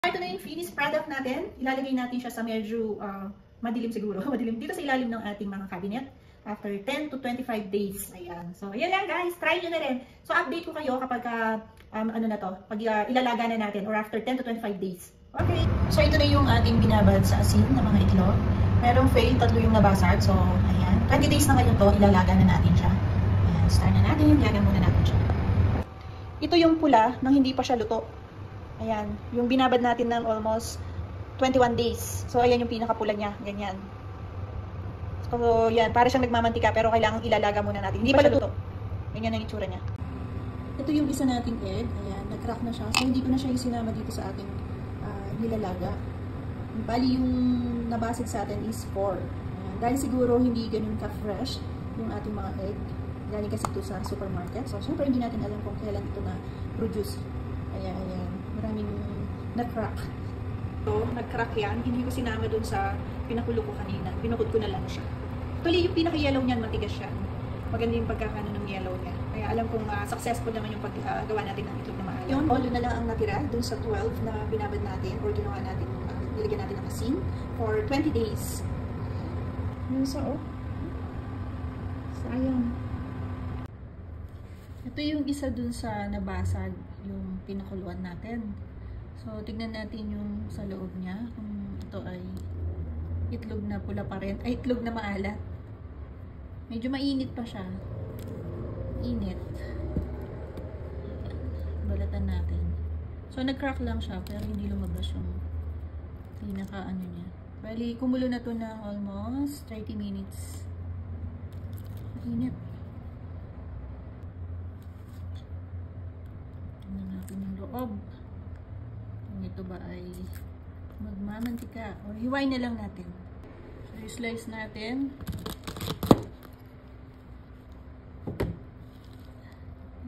Ito na yung finished product natin. Ilalagay natin siya sa medyo madilim siguro. Madilim dito sa ilalim ng ating mga cabinet. After 10 to 25 days. Ayan. So, ayan lang guys. Try nyo na rin. So, update ko kayo kapag ano na to, pag ilalaga na natin or after 10 to 25 days. Okay. So, ito na yung ating binabad sa asin na mga itlog. Merong fail, 3 yung nabasag. So, ayan. 20 days na ngayon to, ilalaga na natin siya. Ayan. Start na natin. Ilagan muna natin siya. Ito yung pula nang hindi pa siya luto. Ayan. Yung binabad natin ng almost 21 days. So, ayan yung pinakapula niya. Ganyan. So, yan. Para siyang nagmamantika pero kailangan ilalaga muna natin. Hindi pa siya luto. Ganyan ang itsura niya. Ito yung isa nating egg. Ayan. Nag-crack na siya. So, hindi ko na siya isinama dito sa ating nilalaga. Bali, yung nabasag sa atin is 4. Ayan. Dahil siguro hindi ganun ka-fresh yung ating mga egg. Galing kasi ito sa supermarket. So, syempre hindi natin alam kung kailan ito na-produce. Ayan, ayan. Maraming na-crack. So, nag-crack yan. Hindi ko sinama dun sa pinakulo ko kanina. Pinukod ko na lang siya. Actually, yung pinaka-yellow niyan, matigas siya. Maganda yung pagkakano ng yellow niya. Kaya alam kong successful naman yung paggawa natin ng itlog na maalat. Yung olo na lang ang natira dun sa 12 na binabad natin or ginawa natin, nilagyan natin ng asin for 20 days. Yun sa sayang. Ito yung isa dun sa nabasag, yung pinakuluan natin. So, tignan natin yung sa loob niya. Kung ito ay itlog na pula pa rin. Ay, itlog na maalat. Medyo mainit pa siya. Init. Balatan natin. So, nag-crack lang siya, pero hindi lumabas yung pinaka-ano niya. Bali, kumulo na to ng almost 30 minutes. Init. Tingnan natin yung loob. Kung ito ba ay magmamantika. O, hiwain na lang natin. So, i-slice natin.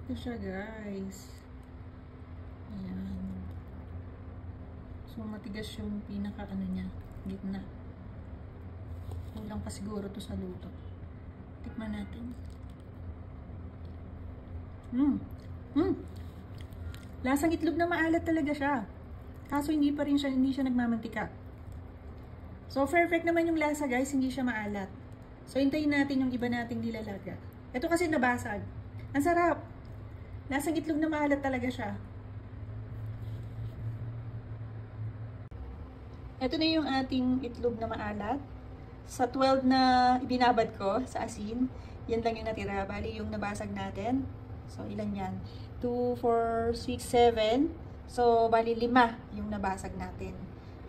Ito siya, guys. Ayan. So, matigas yung pinaka-ano niya. Gitna. Kulang pa siguro to sa luto. Tikman natin. Lasang itlog na maalat talaga siya. Kaso hindi siya nagmamantika. So, perfect naman yung lasa, guys. Hindi siya maalat. So, hintayin natin yung iba nating nilalaga. Ito kasi nabasag. Ang sarap. Lasang itlog na maalat talaga siya. Ito na yung ating itlog na maalat. Sa 12 na ibinabad ko sa asin, yan lang yung natira. Bali yung nabasag natin. So, ilan yan? 2, 4, 6, 7. So, bali 5 yung nabasag natin.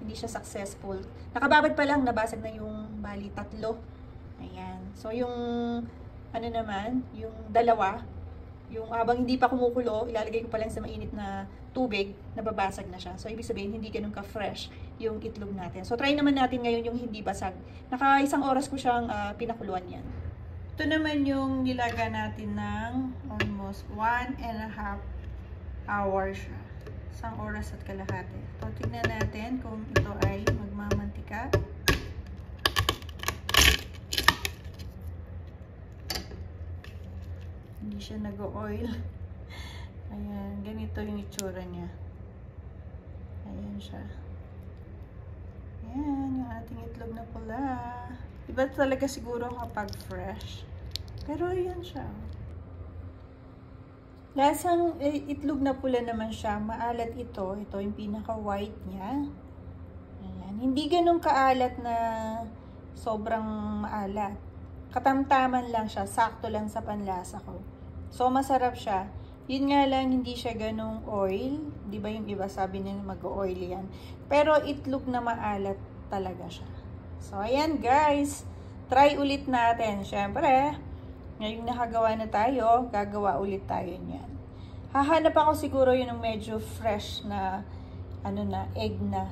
Hindi siya successful. Nakababad pa lang, nabasag na yung bali 3. Ayan. So, yung ano naman, yung dalawa, yung habang hindi pa kumukulo, ilalagay ko pa lang sa mainit na tubig, nababasag na siya. So, ibig sabihin, hindi ganun ka-fresh yung itlog natin. So, try naman natin ngayon yung hindi basag. Naka 1 oras ko siyang pinakuluan yan. Ito naman yung nilaga natin ng almost 1.5 hours siya. 1 oras at kalahati. So, tignan natin kung ito ay magmamantika. Hindi siya nag-oil. Ayan, ganito yung itsura niya. Ayan siya. Ayan, yung ating itlog na pula. Iba talaga siguro kapag fresh. Pero ayan siya. Lasang itlog na pula naman siya. Maalat ito. Ito yung pinaka-white niya. Ayan. Hindi ganun kaalat na sobrang maalat. Katamtaman lang siya. Sakto lang sa panlasa ko. So, masarap siya. Yun nga lang, hindi siya ganung oil. Di ba yung iba sabi nila mag-oil yan. Pero itlog na maalat talaga siya. So, ayan guys. Try ulit natin. Siyempre, ngayong nakagawa na tayo, gagawa ulit tayo niyan. Hahanap ako siguro yun ng medyo fresh na, egg na.